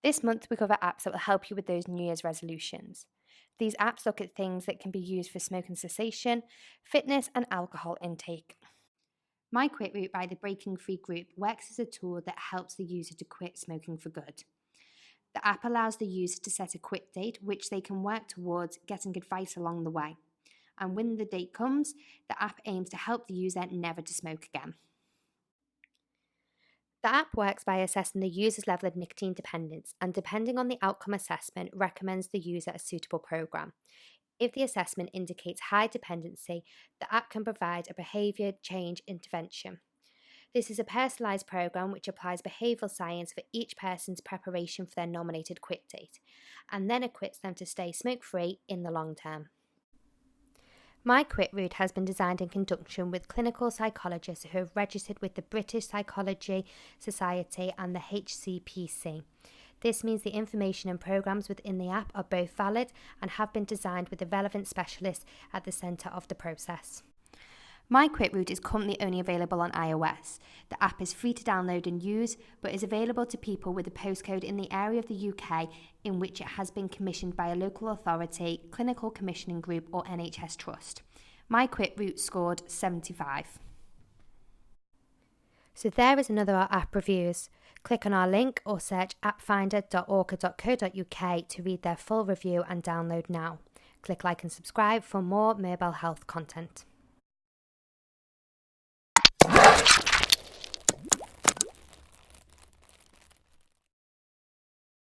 This month we cover apps that will help you with those New Year's resolutions. These apps look at things that can be used for smoking cessation, fitness and alcohol intake. My Quit Route by the Breaking Free group works as a tool that helps the user to quit smoking for good. The app allows the user to set a quit date, which they can work towards getting advice along the way. And when the date comes, the app aims to help the user never to smoke again. The app works by assessing the user's level of nicotine dependence and, depending on the outcome assessment, recommends the user a suitable program. If the assessment indicates high dependency, the app can provide a behaviour change intervention. This is a personalised program which applies behavioural science for each person's preparation for their nominated quit date, and then equips them to stay smoke-free in the long term. My Quit Route has been designed in conjunction with clinical psychologists who have registered with the British Psychology Society and the HCPC. This means the information and programs within the app are both valid and have been designed with the relevant specialists at the centre of the process. My Quit Route is currently only available on iOS. The app is free to download and use, but is available to people with a postcode in the area of the UK in which it has been commissioned by a local authority, clinical commissioning group or NHS trust. My Quit Route scored 75. So there is another our app reviews. Click on our link or search appfinder.orca.co.uk to read their full review and download now. Click like and subscribe for more mobile health content.